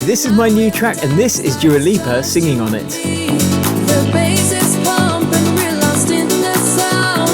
This is my new track, and this is Dua Lipa singing on it. The bass is pumping, we're lost in the sound.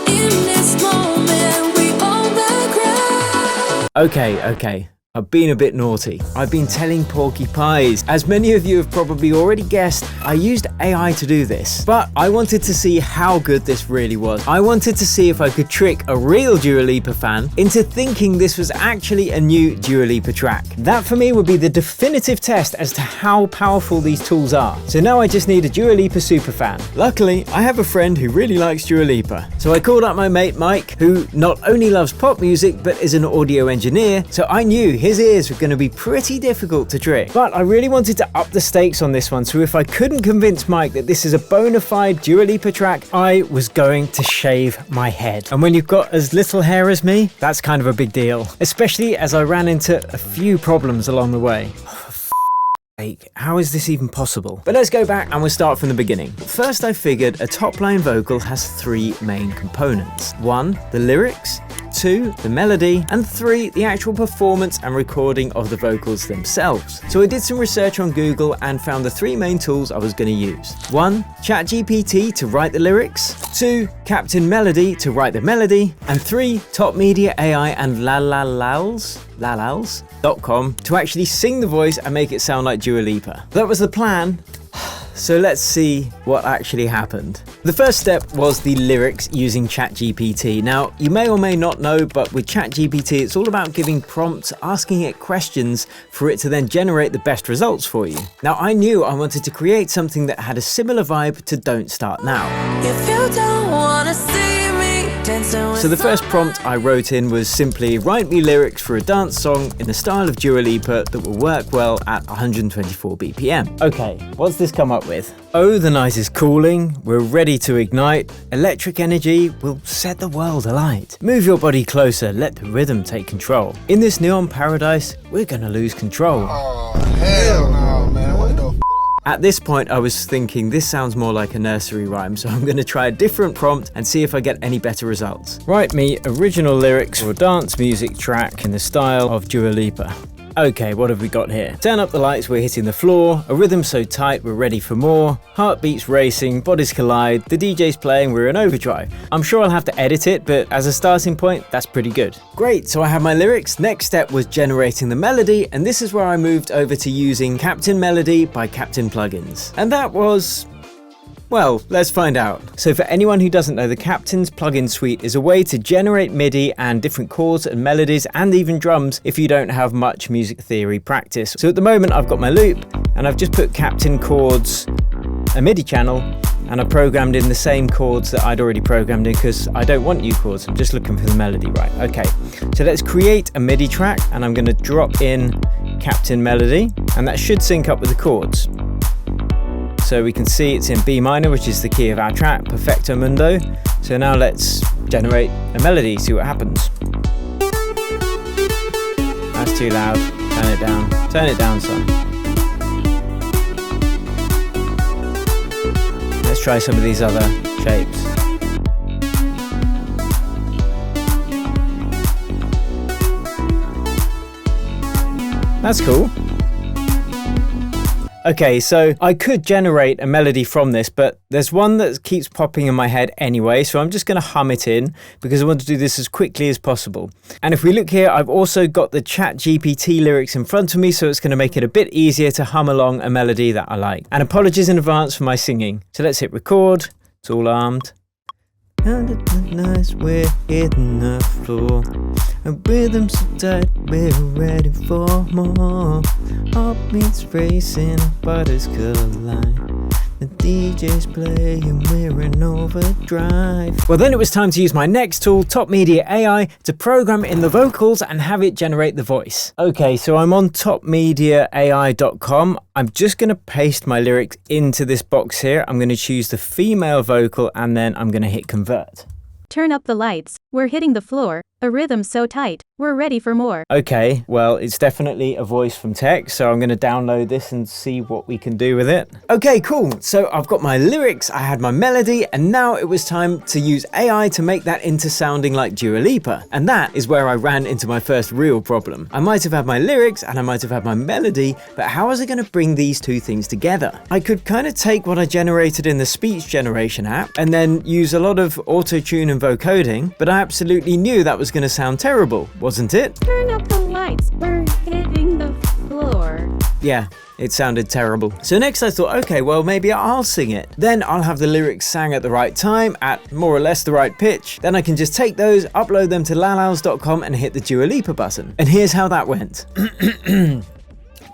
In this moment, we own the ground. Okay. I've been a bit naughty. I've been telling porcupines. As many of you have probably already guessed, I used AI to do this. But I wanted to see how good this really was. I wanted to see if I could trick a real Dua Lipa fan into thinking this was actually a new Dua Lipa track. That for me would be the definitive test as to how powerful these tools are. So now I just need a Dua Lipa superfan. Luckily, I have a friend who really likes Dua Lipa. So I called up my mate Mike, who not only loves pop music, but is an audio engineer. So I knew his ears were going to be pretty difficult to trick. But I really wanted to up the stakes on this one, so if I couldn't convince Mike that this is a bona fide Dua Lipa track, I was going to shave my head. And when you've got as little hair as me, that's kind of a big deal. Especially as I ran into a few problems along the way. How is this even possible? But let's go back and we'll start from the beginning. First, I figured a top-line vocal has three main components. 1, the lyrics, 2, the melody, and 3, the actual performance and recording of the vocals themselves. So I did some research on Google and found the 3 main tools I was going to use. 1, ChatGPT to write the lyrics, 2, Captain Melody to write the melody, and 3, Top Media AI and lalals.com to actually sing the voice and make it sound like Dua Lipa. That was the plan. So let's see what actually happened. The first step was the lyrics using ChatGPT. Now, you may or may not know, but with ChatGPT, it's all about giving prompts, asking it questions for it to then generate the best results for you. Now, I knew I wanted to create something that had a similar vibe to Don't Start Now. If you don't wanna see me dancing with So the first prompt I wrote in was simply write me lyrics for a dance song in the style of Dua Lipa that will work well at 124 BPM. Okay, what's this come up with? Oh, the night is cooling, we're ready to ignite, electric energy will set the world alight. Move your body closer, let the rhythm take control. In this neon paradise, we're gonna lose control. Oh, hell no, man. What the f? At this point, I was thinking this sounds more like a nursery rhyme, so I'm going to try a different prompt and see if I get any better results. Write me original lyrics for a dance music track in the style of Dua Lipa. Okay, what have we got here? Turn up the lights, we're hitting the floor. A rhythm so tight, we're ready for more. Heartbeats racing, bodies collide. The DJ's playing, we're in overdrive. I'm sure I'll have to edit it, but as a starting point, that's pretty good. Great, so I have my lyrics. Next step was generating the melody, and this is where I moved over to using Captain Melody by Captain Plugins. And that was... well, let's find out. So for anyone who doesn't know, the Captain's plugin suite is a way to generate MIDI and different chords and melodies and even drums if you don't have much music theory practice. So at the moment I've got my loop and I've just put Captain chords, a MIDI channel, and I programmed in the same chords that I'd already programmed in because I don't want new chords, I'm just looking for the melody. Right, okay. So let's create a MIDI track and I'm going to drop in Captain Melody and that should sync up with the chords. So we can see it's in B minor, which is the key of our track, Perfecto Mundo. So now let's generate a melody, see what happens. That's too loud, turn it down. Turn it down, son. Let's try some of these other shapes. That's cool. Okay, so I could generate a melody from this, but there's one that keeps popping in my head anyway, so I'm just going to hum it in because I want to do this as quickly as possible. And if we look here, I've also got the ChatGPT lyrics in front of me, so it's going to make it a bit easier to hum along a melody that I like. And apologies in advance for my singing. So let's hit record. It's all armed. And at night we're hitting the floor. A rhythm so tight, we're ready for more. Heartbeats racing, bodies collide. The DJ's playing, we're in overdrive. Well, then it was time to use my next tool, Top Media AI, to program in the vocals and have it generate the voice. Okay, so I'm on topmediaai.com. I'm just going to paste my lyrics into this box here. I'm going to choose the female vocal and then I'm going to hit convert. Turn up the lights, we're hitting the floor. A rhythm so tight, we're ready for more. Okay, well, it's definitely a voice from tech, so I'm going to download this and see what we can do with it. Okay, cool. So I've got my lyrics, I had my melody, and now it was time to use AI to make that into sounding like Dua Lipa. And that is where I ran into my first real problem. I might have had my lyrics and I might have had my melody, but how was I going to bring these two things together? I could kind of take what I generated in the speech generation app and then use a lot of auto-tune and vocoding, but I absolutely knew that was going to sound terrible, wasn't it? Turn up the lights, we're hitting the floor. Yeah, it sounded terrible. So next I thought, okay, well, maybe I'll sing it. Then I'll have the lyrics sang at the right time, at more or less the right pitch. Then I can just take those, upload them to lalals.com and hit the Dua Lipa button. And here's how that went.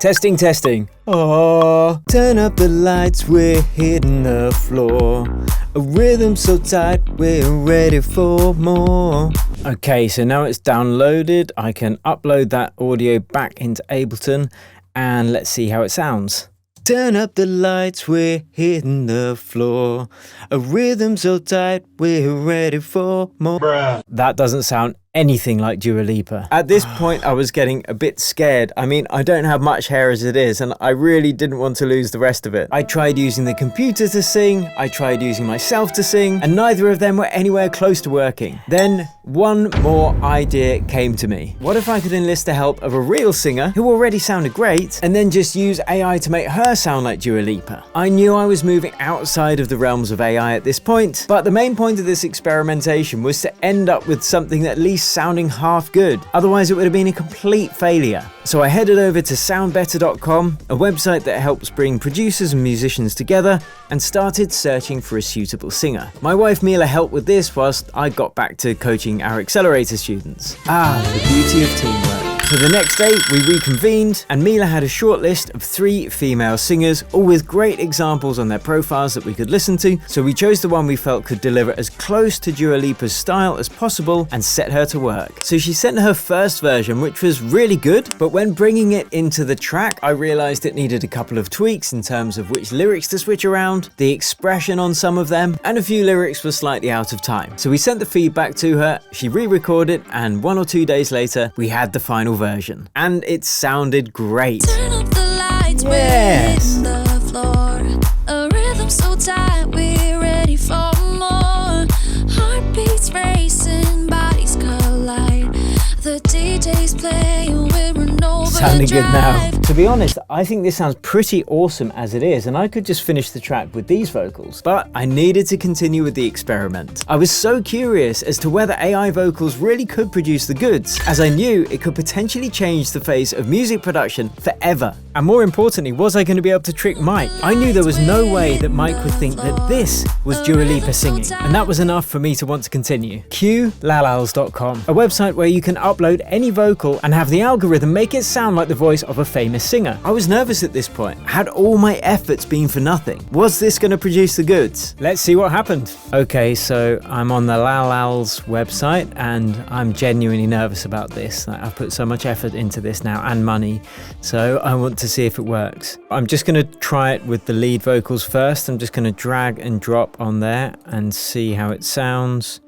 Testing, testing. Oh, turn up the lights, we're hitting the floor. A rhythm so tight, we're ready for more. Okay, so now it's downloaded. I can upload that audio back into Ableton and let's see how it sounds. Turn up the lights, we're hitting the floor. A rhythm so tight, we're ready for more. BRAH. That doesn't sound anything like Dua Lipa. At this point, I was getting a bit scared. I mean, I don't have much hair as it is, and I really didn't want to lose the rest of it. I tried using the computer to sing, I tried using myself to sing, and neither of them were anywhere close to working. Then, one more idea came to me. What if I could enlist the help of a real singer who already sounded great, and then just use AI to make her sound like Dua Lipa? I knew I was moving outside of the realms of AI at this point, but the main point of this experimentation was to end up with something that at least sounding half good. Otherwise, it would have been a complete failure. So I headed over to soundbetter.com, a website that helps bring producers and musicians together, and started searching for a suitable singer. My wife Mila helped with this whilst I got back to coaching our accelerator students. Ah, the beauty of teamwork. So the next day, we reconvened, and Mila had a short list of 3 female singers, all with great examples on their profiles that we could listen to, so we chose the one we felt could deliver as close to Dua Lipa's style as possible and set her to work. So she sent her first version, which was really good, but when bringing it into the track, I realized it needed a couple of tweaks in terms of which lyrics to switch around, the expression on some of them, and a few lyrics were slightly out of time. So we sent the feedback to her, she re-recorded, and 1 or 2 days later, we had the final version. And it sounded great. Turn up the lights, Yes. we're hitting the floor. A rhythm so tight, we're ready for more. Heartbeats racing, bodies collide. The DJ's playing, we're in overdrive. Sounding good now. To be honest, I think this sounds pretty awesome as it is, and I could just finish the track with these vocals, but I needed to continue with the experiment. I was so curious as to whether AI vocals really could produce the goods, as I knew it could potentially change the face of music production forever. And more importantly, was I going to be able to trick Mike? I knew there was no way that Mike would think that this was Dua Lipa singing, and that was enough for me to want to continue. Cue lalals.com, a website where you can upload any vocal and have the algorithm make it sound like the voice of a famous singer. I was nervous at this point. Had all my efforts been for nothing? Was this going to produce the goods? Let's see what happened. Okay, so I'm on the Lalals website and I'm genuinely nervous about this. I've put so much effort into this now and money, so I want to see if it works. I'm just going to try it with the lead vocals first. I'm just going to drag and drop on there and see how it sounds.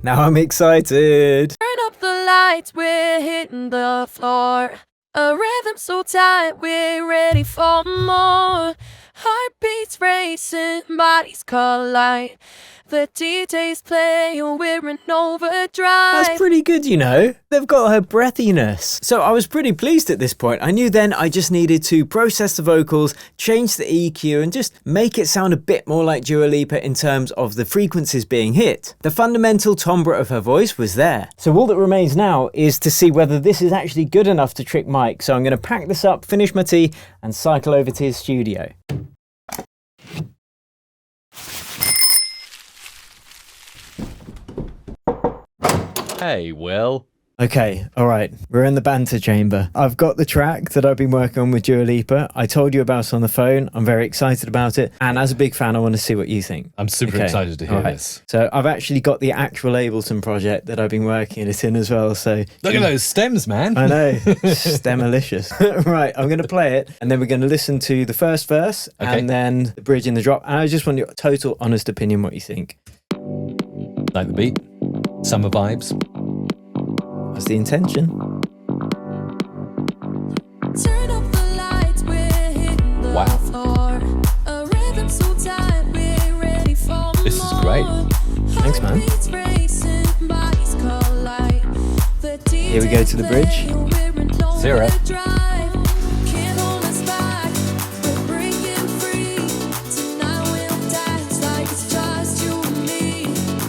Now I'm excited. Turn up the lights, we're hitting the floor. A rhythm so tight, we're ready for more. Heartbeats racing, bodies collide. The DJ's playing, we're in overdrive. That's pretty good, you know. They've got her breathiness. So I was pretty pleased at this point. I knew then I just needed to process the vocals, change the EQ, and just make it sound a bit more like Dua Lipa in terms of the frequencies being hit. The fundamental timbre of her voice was there. So all that remains now is to see whether this is actually good enough to trick Mike. So I'm going to pack this up, finish my tea, and cycle over to his studio. Hey, Will. Okay, all right, we're in the banter chamber. I've got the track that I've been working on with Dua Lipa. I told you about it on the phone. I'm very excited about it. And as a big fan, I want to see what you think. I'm super excited to hear this. So I've actually got the actual Ableton project that I've been working it in as well. So Look at those stems, man. I know, STEMalicious. Right, I'm going to play it and then we're going to listen to the first verse and then the bridge and the drop. And I just want your total honest opinion what you think. Like the beat? Summer vibes. That's the intention. Turn up the lights, we're hitting the Wow. floor. A rhythm so tight, we're ready for This is great. Thanks, man. Heartbeats racing, bodies collide. Here we go to the bridge. Zero. Can't hold us back, we're breaking free. Tonight we'll dance like it's just you and me.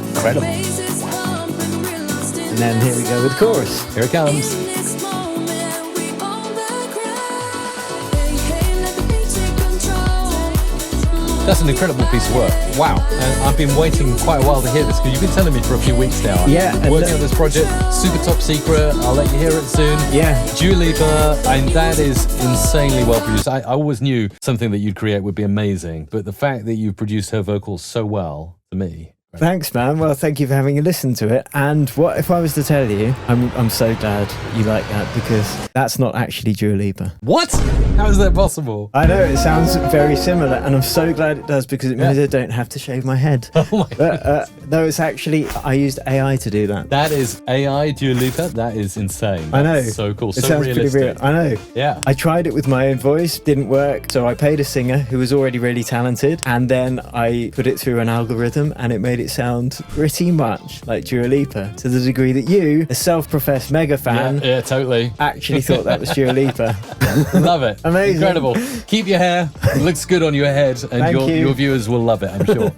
Incredible. Bass is pumping, we're lost in And then here we go with the chorus. Here it comes. in this moment, we own the ground. Hey, hey, let the beat take control. That's an incredible piece of work. Wow. And I've been waiting quite a while to hear this because you've been telling me for a few weeks now. Yeah, and Working the- on this project, super top secret. I'll let you hear it soon. Yeah. Dua Lipa, and that is insanely well produced. I always knew something that you'd create would be amazing, but the fact that you've produced her vocals so well, to me. Thanks, man. Well, thank you for having a listen to it. And what if I was to tell you, I'm so glad you like that, because that's not actually Dua Lipa. What? How is that possible? I know it sounds very similar, and I'm so glad it does, because it means I don't have to shave my head. Oh my But no, it's actually, I used AI to do that. That is AI Dua Lipa. That is insane. I know. That's so cool. It So sounds realistic. pretty real. I know. Yeah. I tried it with my own voice, didn't work, so I paid a singer who was already really talented, and then I put it through an algorithm, and it made it sound pretty much like Dua Lipa, to the degree that you, a self-professed mega fan, Yeah, totally. actually thought that was Dua Lipa. Love it. Amazing. Incredible. Keep your hair. It looks good on your head, and Thank you. your viewers will love it, I'm sure.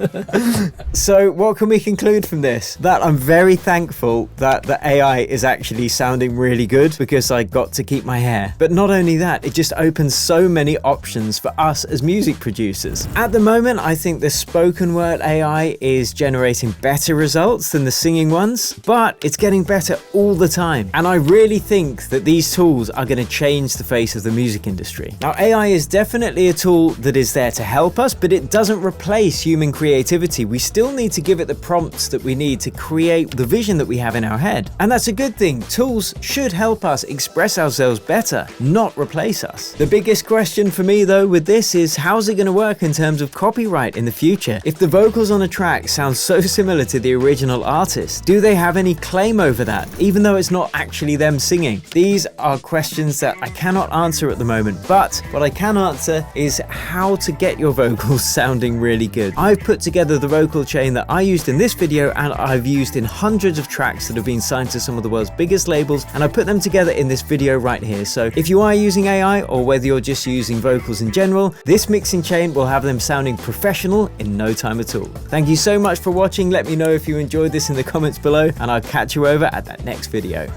So what can we conclude from this? That I'm very thankful that the AI is actually sounding really good, because I got to keep my hair. But not only that, it just opens so many options for us as music producers. At the moment, I think the spoken word AI is generating better results than the singing ones, but it's getting better all the time. And I really think that these tools are going to change the face of the music industry. Now, AI is definitely a tool that is there to help us, but it doesn't replace human creativity. We still need to give it the prompts that we need to create the vision that we have in our head. And that's a good thing. Tools should help us express ourselves better, not replace us. The biggest question for me, though, with this is, how's it going to work in terms of copyright in the future? If the vocals on a track sound so similar to the original artist, do they have any claim over that, even though it's not actually them singing? These are questions that I cannot answer at the moment, but what I can answer is how to get your vocals sounding really good. I've put together the vocal chain that I used in this video, and I've used in hundreds of tracks that have been signed to some of the world's biggest labels, and I put them together in this video right here. So if you are using AI, or whether you're just using vocals in general, this mixing chain will have them sounding professional in no time at all. Thank you so much for watching. Let me know if you enjoyed this in the comments below, and I'll catch you over at that next video.